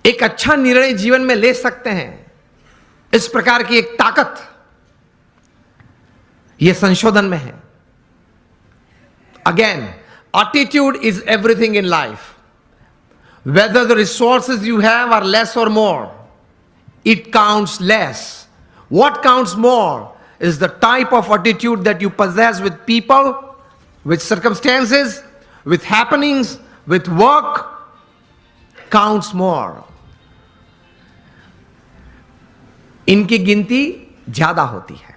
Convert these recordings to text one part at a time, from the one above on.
एक अच्छा निर्णय जीवन में ले सकते हैं, इस प्रकार की एक ताकत यह संशोधन में है। Again, attitude is everything in life. Whether the resources you have are less or more, it counts less. What counts more is the type of attitude that you possess with people, with circumstances, with happenings, with work, counts more. इनकी गिनती ज्यादा होती है।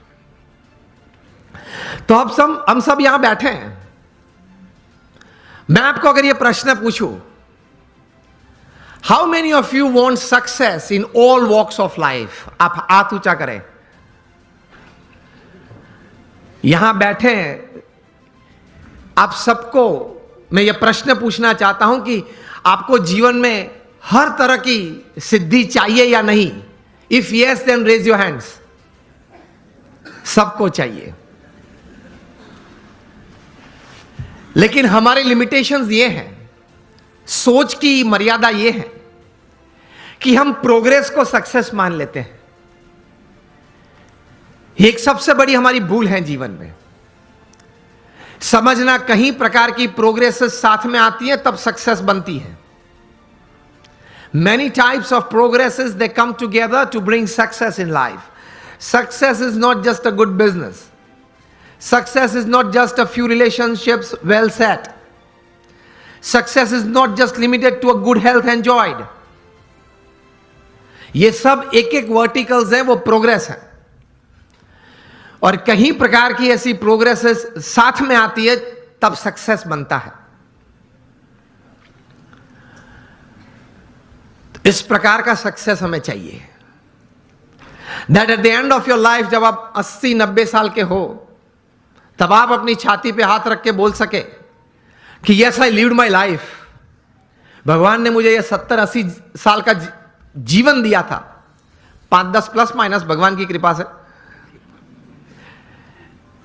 तो अब हम सब यहां बैठे हैं। मैं आपको अगर यह प्रश्न पूछूं, How many of you want success in all walks of life? आप हाथ ऊंचा करें। यहां बैठे हैं आप सबको मैं यह प्रश्न पूछना चाहता हूं कि आपको जीवन में हर तरह की सिद्धि चाहिए या नहीं? If yes, then raise your hands. सबको चाहिए, लेकिन हमारे लिमिटेशंस ये हैं, सोच की मर्यादा यह है कि हम प्रोग्रेस को सक्सेस मान लेते हैं। एक सबसे बड़ी हमारी भूल है जीवन में, समझना कहीं प्रकार की प्रोग्रेस साथ में आती है तब सक्सेस बनती है। Many types of progresses, they come together to bring success in life. Success is not just a good business. Success is not just a few relationships well set. Success is not just limited to a good health enjoyed. ये सब एक एक verticals हैं, वो progress है। और कहीं प्रकार की ऐसी प्रोग्रेस साथ में आती है तब सक्सेस बनता है। इस प्रकार का सक्सेस हमें चाहिए, that at the end of your life, जब आप 80-90 साल के हो, तब आप अपनी छाती पे हाथ रख के बोल सके कि yes, I lived my life. भगवान ने मुझे यह 70-80 साल का जीवन दिया था, 5-10 प्लस माइनस भगवान की कृपा से,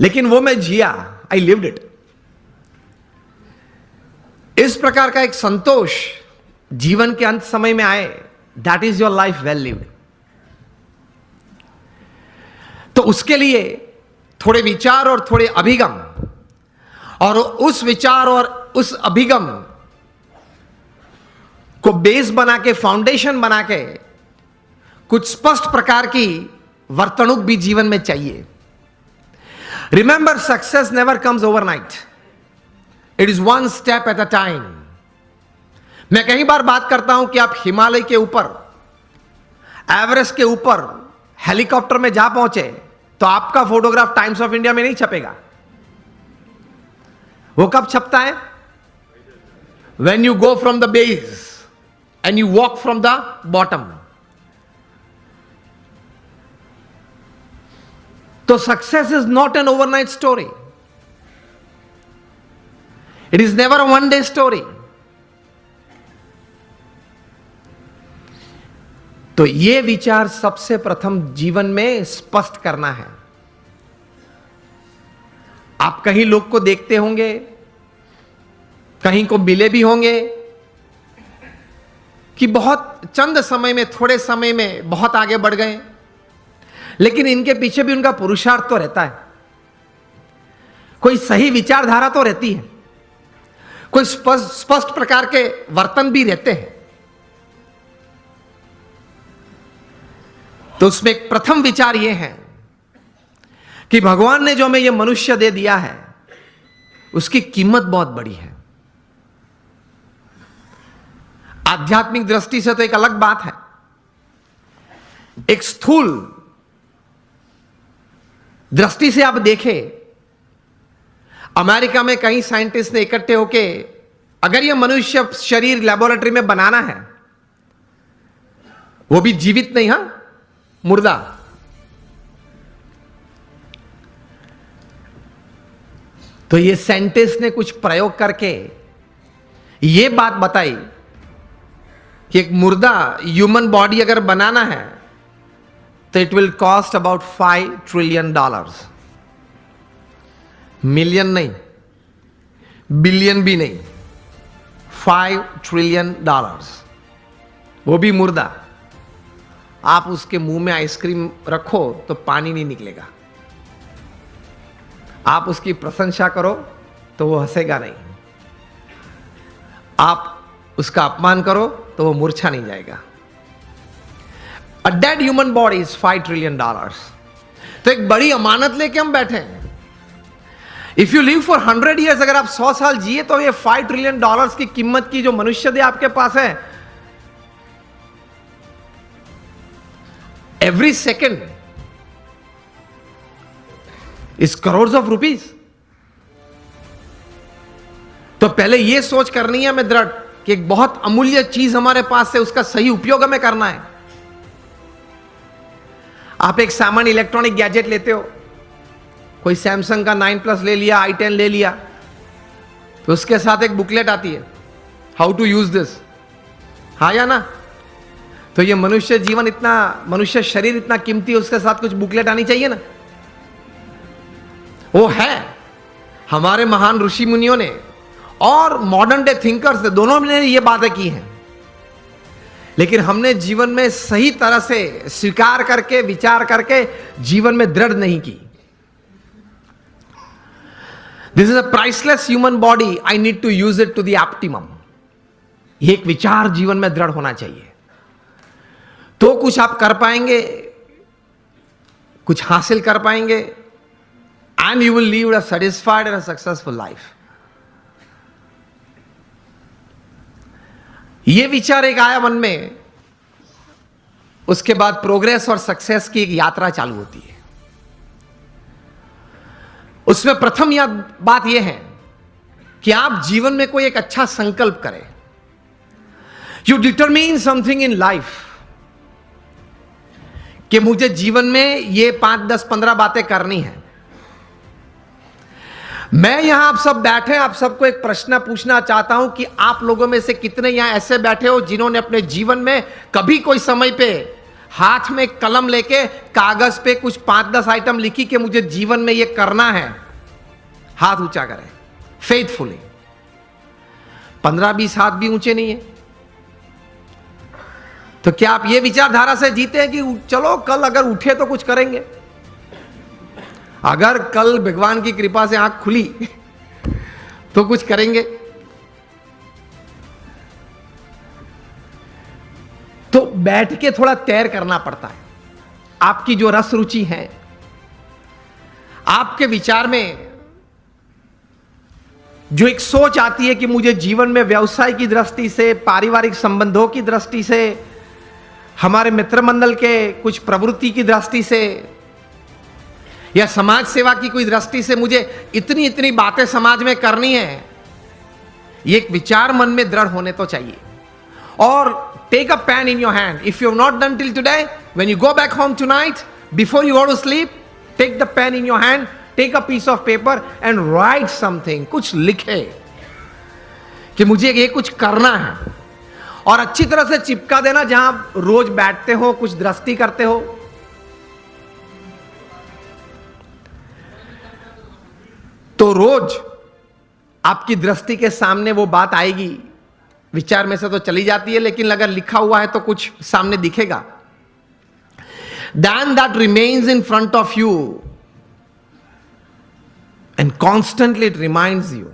लेकिन वो मैं जिया, आई लिव्ड इट। इस प्रकार का एक संतोष जीवन के अंत समय में आए, that is your life well lived. तो उसके लिए थोड़े विचार और थोड़े अभिगम, और उस विचार और उस अभिगम को बेस बना के, फाउंडेशन बना के, कुछ स्पष्ट प्रकार की वर्तणुक भी जीवन में चाहिए। Remember, success never comes overnight, it is one step at a time. मैं कई बार बात करता हूं कि आप हिमालय के ऊपर, एवरेस्ट के ऊपर हेलीकॉप्टर में जा पहुंचे तो आपका फोटोग्राफ टाइम्स ऑफ इंडिया में नहीं छपेगा। वो कब छपता है? When you go from the base and you walk from the bottom. So success is not an overnight story. It is never a one day story. तो ये विचार सबसे प्रथम जीवन में स्पष्ट करना है। आप कहीं लोग को देखते होंगे, कहीं को मिले भी होंगे कि बहुत चंद समय में, थोड़े समय में बहुत आगे बढ़ गए, लेकिन इनके पीछे भी उनका पुरुषार्थ तो रहता है। कोई सही विचारधारा तो रहती है, कोई स्पष्ट प्रकार के वर्तन भी रहते हैं। तो उसमें एक प्रथम विचार यह है कि भगवान ने जो हमें यह मनुष्य दे दिया है, उसकी कीमत बहुत बड़ी है। आध्यात्मिक दृष्टि से तो एक अलग बात है, एक स्थूल दृष्टि से आप देखें, अमेरिका में कई साइंटिस्ट ने इकट्ठे होके, अगर यह मनुष्य शरीर लेबोरेटरी में बनाना है, वो भी जीवित नहीं, हां, मुर्दा, तो ये साइंटिस्ट ने कुछ प्रयोग करके ये बात बताई कि एक मुर्दा ह्यूमन बॉडी अगर बनाना है तो it will cost about $5 trillion. Million नहीं, बिलियन भी नहीं, $5 ट्रिलियन। वो भी मुर्दा। आप उसके मुंह में आइसक्रीम रखो तो पानी नहीं निकलेगा, आप उसकी प्रशंसा करो तो वो हंसेगा नहीं, आप उसका अपमान करो तो वो मूर्छा नहीं जाएगा। A dead human body is $5 trillion. तो एक बड़ी अमानत लेके हम बैठे हैं। If you live for 100 years, अगर आप 100 साल जिए तो ये $5 trillion की कीमत की जो मनुष्य दे आपके पास है, every second is crore of rupees. तो पहले यह सोच करनी है हमें दृढ़ कि एक बहुत अमूल्य चीज हमारे पास है, उसका सही उपयोग हमें करना है। आप एक सामान्य इलेक्ट्रॉनिक गैजेट लेते हो, कोई सैमसंग का 9+ ले लिया, i10 ले लिया, तो उसके साथ एक बुकलेट आती है, हाउ टू यूज दिस, हाँ या ना? तो ये मनुष्य जीवन इतना, मनुष्य शरीर इतना कीमती है, उसके साथ कुछ बुकलेट आनी चाहिए ना। वो है, हमारे महान ऋषि मुनियों ने और मॉडर्न डे थिंकर्स ने, दोनों ने ये बातें की हैं, लेकिन हमने जीवन में सही तरह से स्वीकार करके, विचार करके जीवन में दृढ़ नहीं की। This is a priceless human body, I need to use it to the optimum. ये एक विचार जीवन में दृढ़ होना चाहिए, तो कुछ आप कर पाएंगे, कुछ हासिल कर पाएंगे, and you will leave a satisfied and a successful life. ये विचार एक आया मन में, उसके बाद प्रोग्रेस और सक्सेस की एक यात्रा चालू होती है। उसमें प्रथम बात यह है कि आप जीवन में कोई एक अच्छा संकल्प करें। You determine something in life कि मुझे जीवन में ये 5, 10, 15 बातें करनी है। मैं यहां आप सब बैठे, आप सबको एक प्रश्न पूछना चाहता हूं कि आप लोगों में से कितने यहां ऐसे बैठे हो जिन्होंने अपने जीवन में कभी कोई समय पे हाथ में कलम लेके कागज पे कुछ 5-10 आइटम लिखी कि मुझे जीवन में ये करना है? हाथ ऊंचा करें फेथफुली। 15-20 हाथ भी ऊंचे नहीं है। तो क्या आप ये विचारधारा से जीते हैं कि चलो कल अगर उठे तो कुछ करेंगे? अगर कल भगवान की कृपा से आंख खुली तो कुछ करेंगे? तो बैठ के थोड़ा तैर करना पड़ता है। आपकी जो रस रुचि है, आपके विचार में जो एक सोच आती है कि मुझे जीवन में व्यवसाय की दृष्टि से, पारिवारिक संबंधों की दृष्टि से, हमारे मित्र मंडल के कुछ प्रवृत्ति की दृष्टि से, या समाज सेवा की कोई दृष्टि से मुझे इतनी इतनी बातें समाज में करनी है, ये एक विचार मन में दृढ़ होने तो चाहिए। और take a pen in your hand. If you have not done till today, when you go back home tonight, before you go to sleep, take the pen in your hand, take a piece of paper and write something. कुछ लिखे कि मुझे ये कुछ करना है, और अच्छी तरह से चिपका देना जहां रोज बैठते हो, कुछ दृष्टि करते हो। तो रोज आपकी दृष्टि के सामने वो बात आएगी। विचार में से तो चली जाती है, लेकिन अगर लिखा हुआ है तो कुछ सामने दिखेगा। Then that remains in front of you and constantly it reminds you